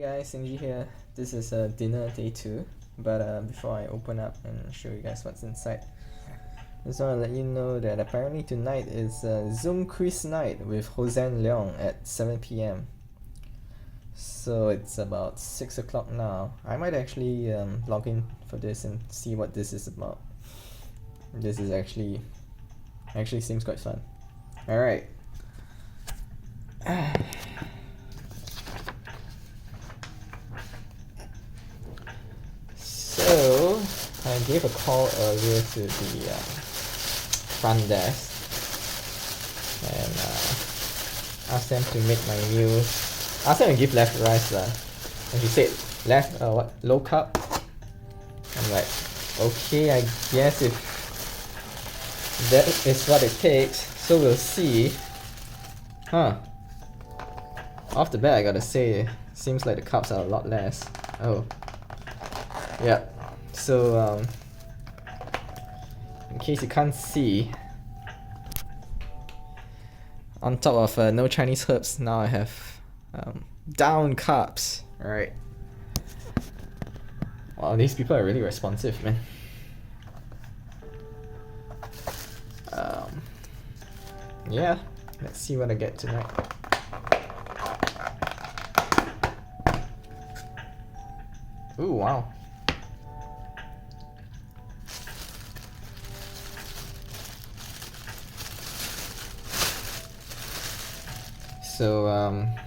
Guys, Sinji here. This is dinner day 2, but before I open up and show you guys what's inside, just want to let you know that apparently tonight is Zoom quiz night with Hosen Leong at 7 p.m. So it's about 6 o'clock now. I might actually log in for this and see what this is about. This is actually seems quite fun. Alright. So, I gave a call earlier to the front desk and asked them to make my meals. Asked them to give left rice lah. And she said left low carb. I'm like, okay, I guess if that is what it takes, so we'll see. Off the bat I gotta say, seems like the carbs are a lot less. Oh. Yeah, so in case you can't see, on top of no Chinese herbs, now I have down carbs. Alright. Wow, these people are really responsive, man. Yeah, let's see what I get tonight. Ooh, wow. So, I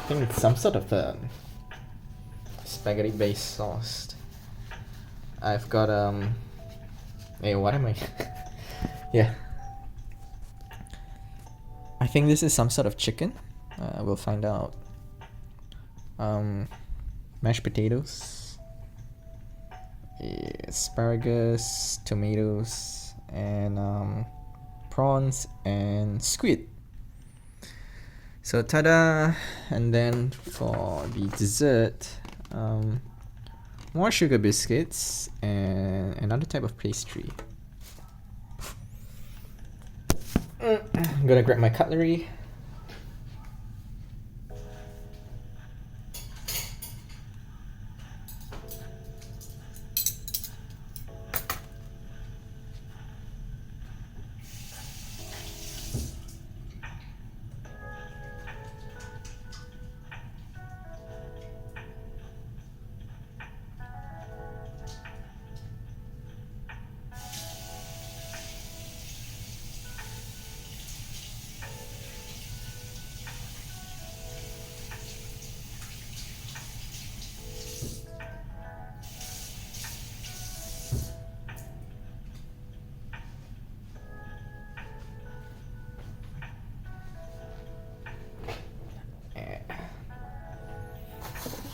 think it's some sort of spaghetti based sauce. I've got, hey, what am I? Yeah. I think this is some sort of chicken. We'll find out. Mashed potatoes, asparagus, tomatoes, and prawns and squid. So ta-da! And then for the dessert, more sugar biscuits and another type of pastry. I'm gonna grab my cutlery.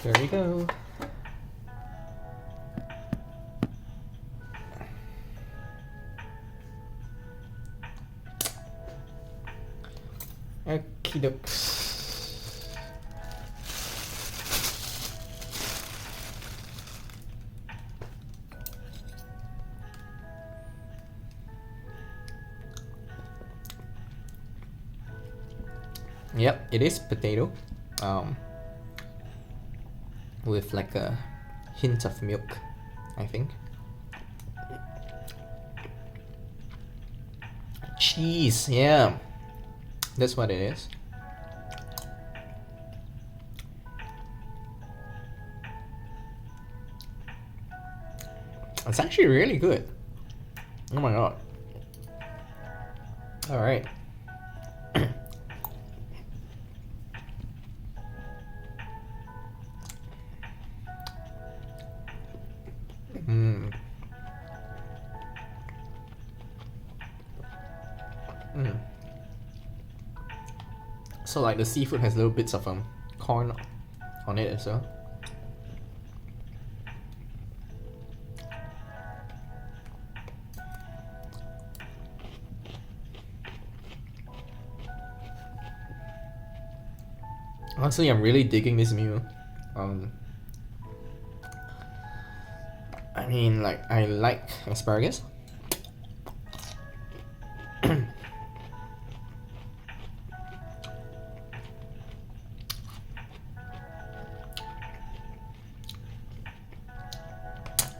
There we go. Okie dokes. Yep, it is potato. With like a hint of milk, I think. Cheese, yeah. That's what it is. It's actually really good. Oh my god. Alright. So like the seafood has little bits of corn on it as well. Honestly, I'm really digging this meal. I mean, like, I like asparagus.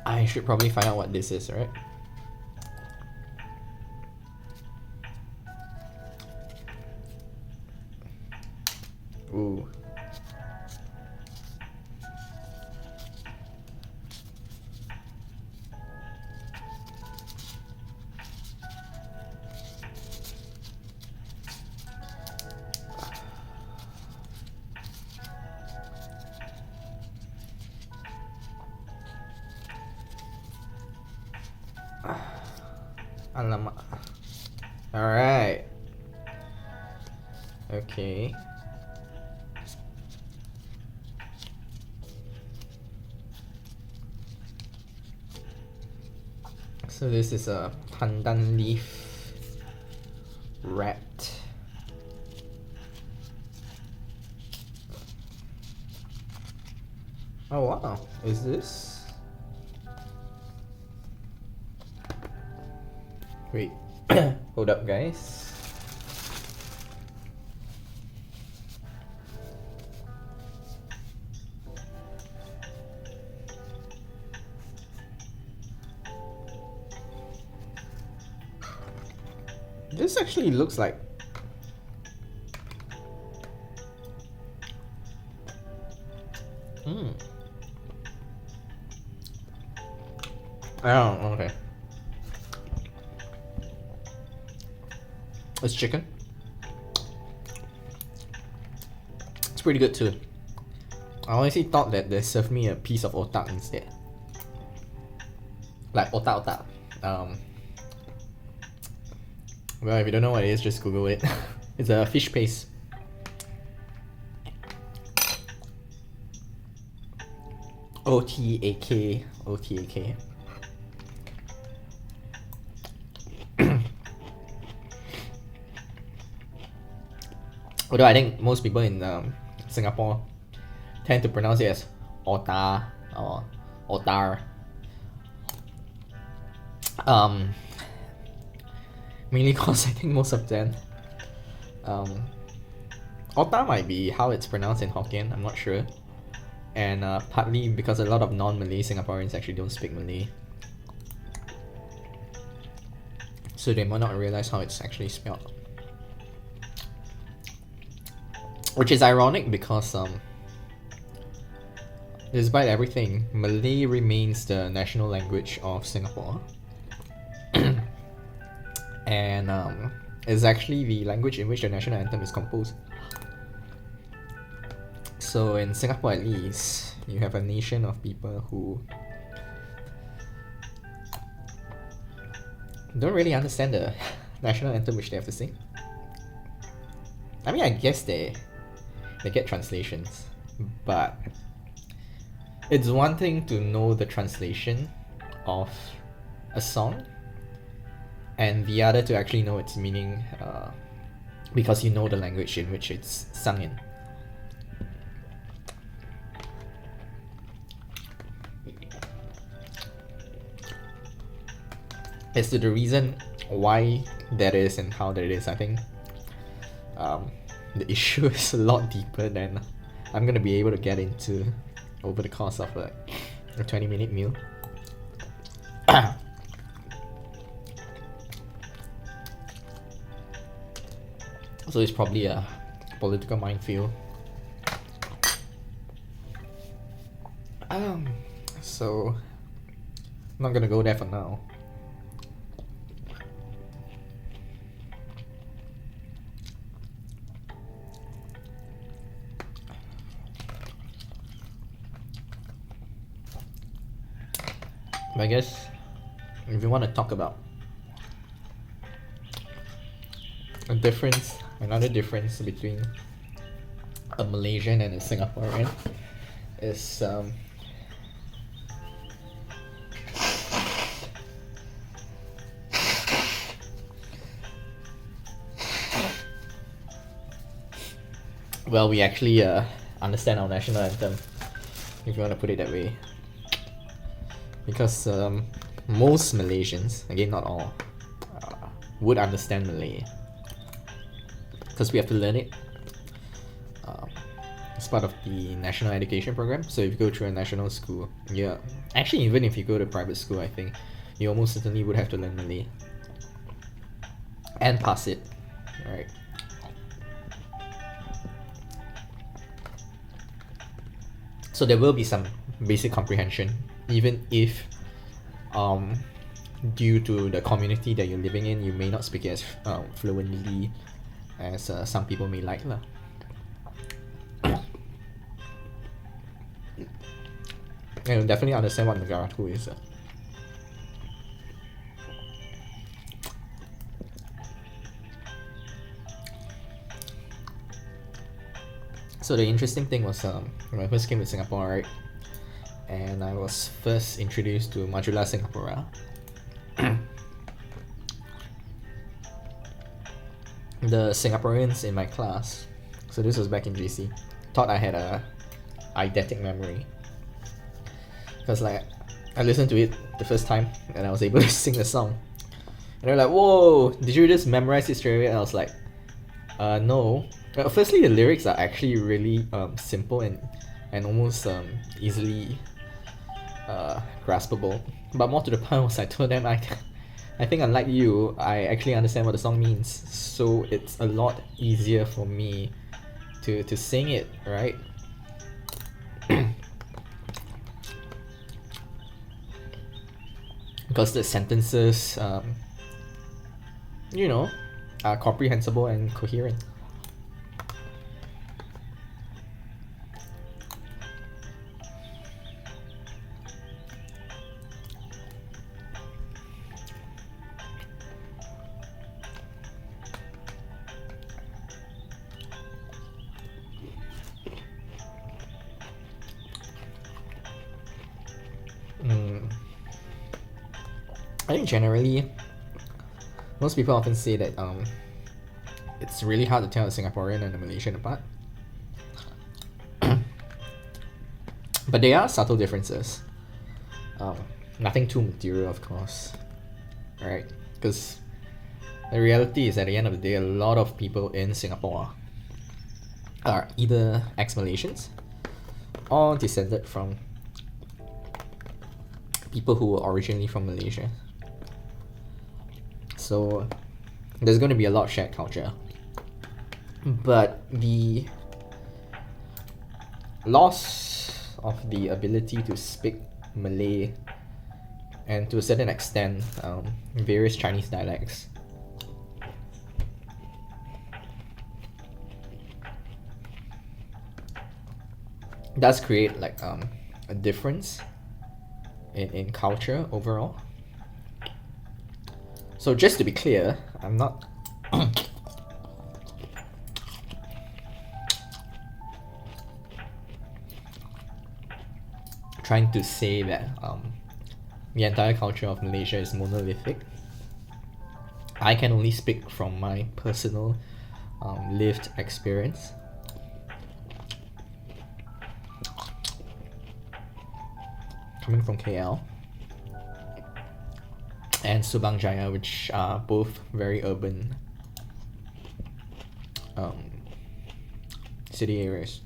I should probably find out what this is, right? Ooh. Alamak. Alright. Okay. So this is a pandan leaf wrapped. Oh wow, is this? Wait, hold up guys. This actually looks like oh, okay. It's chicken. It's pretty good too. I honestly thought that they served me a piece of otak instead. Like otak. Well, if you don't know what it is, just Google it. It's a fish paste. O-T-A-K. Although I think most people in Singapore tend to pronounce it as Ota or Otar. Mainly because I think most of them Ota might be how it's pronounced in Hokkien, I'm not sure. And partly because a lot of non-Malay Singaporeans actually don't speak Malay. So they might not realize how it's actually spelled. Which is ironic because despite everything, Malay remains the national language of Singapore. And is actually the language in which the national anthem is composed. So in Singapore at least, you have a nation of people who don't really understand the national anthem which they have to sing. I mean, I guess they get translations, but it's one thing to know the translation of a song, and the other to actually know its meaning because you know the language in which it's sung in. As to the reason why that is and how that is, I think the issue is a lot deeper than I'm gonna be able to get into over the course of a 20-minute meal. So it's probably a political minefield. So I'm not gonna go there for now. I guess if you want to talk about another difference between a Malaysian and a Singaporean is well, we actually understand our national anthem, if you want to put it that way. Because most Malaysians, again not all, would understand Malay. Because we have to learn it. It's part of the national education program. So if you go through a national school, yeah, actually even if you go to private school, I think you almost certainly would have to learn Malay and pass it, right? So there will be some basic comprehension, even if due to the community that you're living in, you may not speak as fluently as some people may like lah. And you'll definitely understand what Negaraku is. So the interesting thing was when I first came to Singapore, right, and I was first introduced to Majula Singapura. The Singaporeans in my class, so this was back in JC, thought I had a eidetic memory, because like I listened to it the first time and I was able to sing the song, and they're like, "Whoa, did you just memorize it straight away?" And I was like, no. Firstly, the lyrics are actually really simple and almost easily graspable. But more to the point was I told them I think unlike you, I actually understand what the song means, so it's a lot easier for me to sing it, right? Because the sentences, you know, are comprehensible and coherent. I think generally, most people often say that it's really hard to tell a Singaporean and a Malaysian apart. But there are subtle differences. Nothing too material, of course, right? Because the reality is, at the end of the day, a lot of people in Singapore are either ex-Malaysians or descended from people who were originally from Malaysia. So there's going to be a lot of shared culture. But the loss of the ability to speak Malay and to a certain extent various Chinese dialects does create like a difference in culture overall. So just to be clear, I'm not trying to say that the entire culture of Malaysia is monolithic. I can only speak from my personal lived experience. Coming from KL and Subang Jaya, which are both very urban city areas.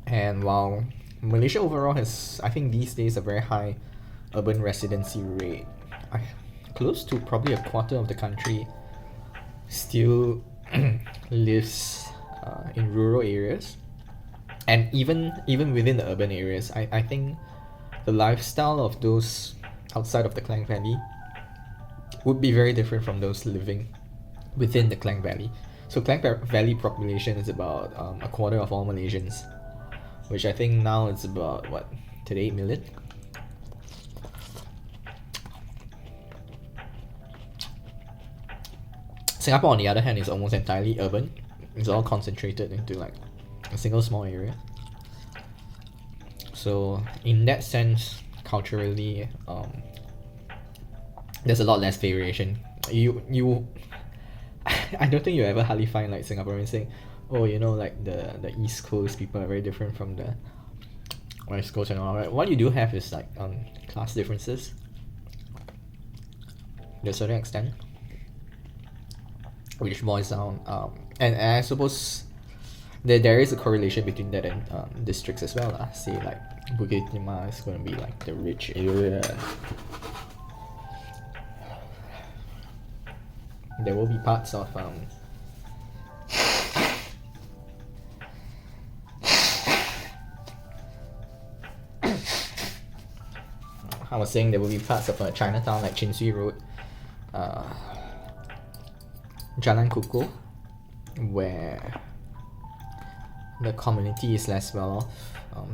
And while Malaysia overall has, I think these days, a very high urban residency rate, close to probably a quarter of the country still lives in rural areas. And even within the urban areas, I think the lifestyle of those outside of the Klang Valley would be very different from those living within the Klang Valley. So Klang Valley population is about a quarter of all Malaysians, which I think now it's about, what, 38 million? Singapore, on the other hand, is almost entirely urban. It's all concentrated into like a single small area. So in that sense, culturally, there's a lot less variation. You I don't think you ever hardly find like Singaporeans saying, oh, you know, like the East Coast people are very different from the West Coast and all that. What you do have is like class differences to a certain extent, which boils down and I suppose there is a correlation between that and districts as well. Say like Bukit Timah is going to be like the rich area. There will be parts of I was saying there will be parts of Chinatown like Chin Swee Road, Jalan Kukoh, where the community is less well off.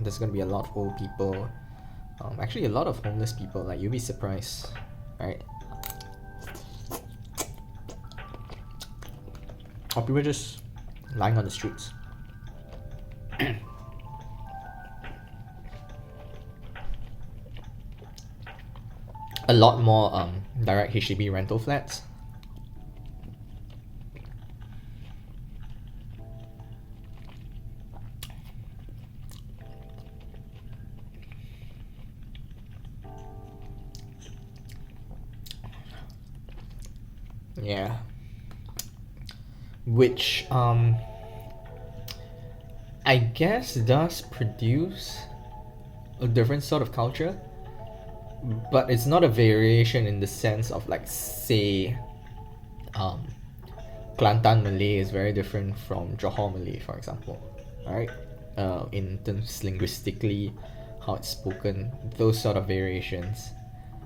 There's going to be a lot of old people, actually a lot of homeless people, like you'll be surprised, right? Or people just lying on the streets. A lot more direct HDB rental flats. Yeah. Which I guess does produce a different sort of culture, but it's not a variation in the sense of like, say, Kelantan Malay is very different from Johor Malay, for example, right? In terms linguistically, how it's spoken, those sort of variations.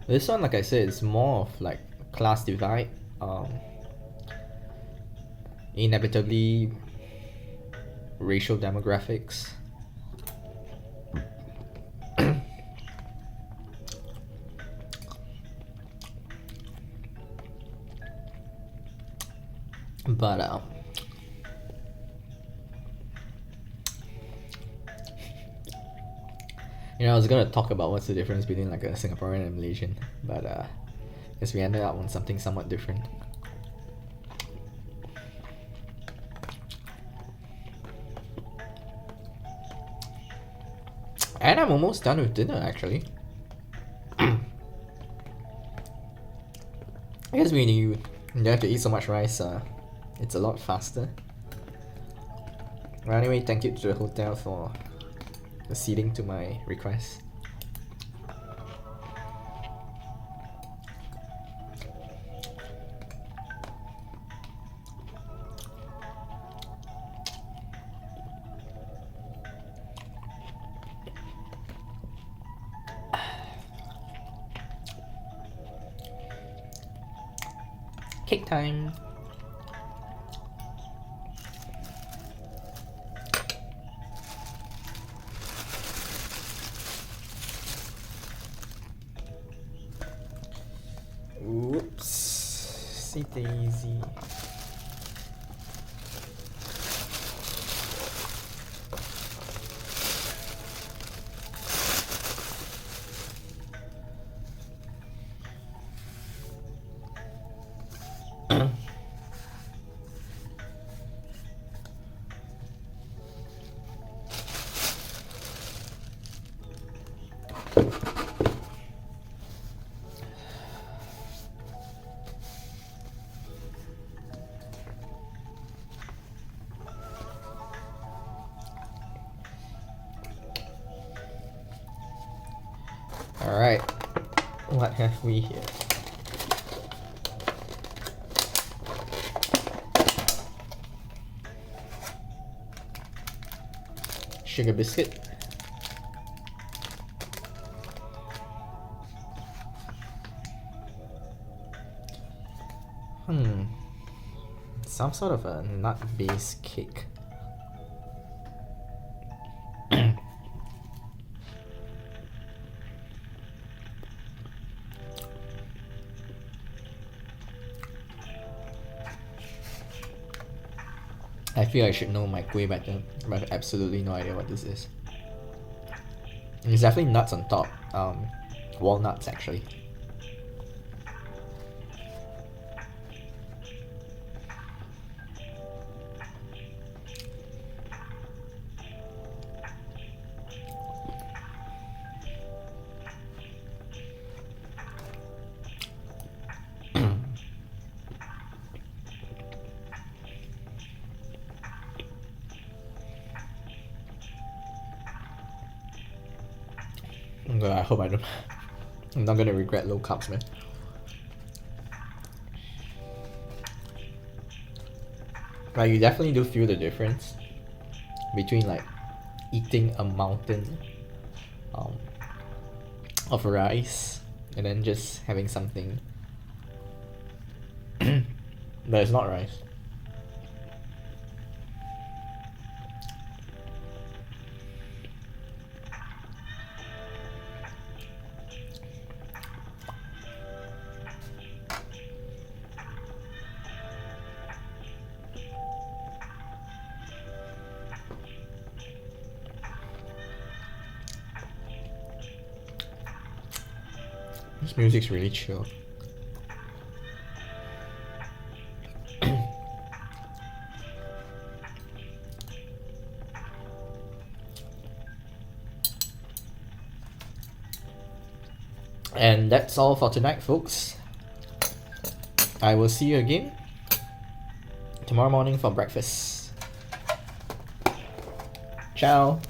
This one, like I said, is more of like class divide, inevitably racial demographics. But I was gonna talk about what's the difference between like a Singaporean and Malaysian, but I guess we ended up on something somewhat different. And I'm almost done with dinner, actually. I guess when you don't have to eat so much rice, it's a lot faster. Well, anyway, thank you to the hotel for acceding to my request. Cake time! Whoops! See daisy. Alright, what have we here? Sugar biscuit. Some sort of a nut-based cake. I feel I should know my kueh better, but I have absolutely no idea what this is. It's definitely nuts on top. Walnuts, actually. I hope I don't. I'm not gonna regret low carbs, man. But you definitely do feel the difference between like eating a mountain of rice and then just having something that is not rice. This music's really chill. And that's all for tonight, folks. I will see you again tomorrow morning for breakfast. Ciao.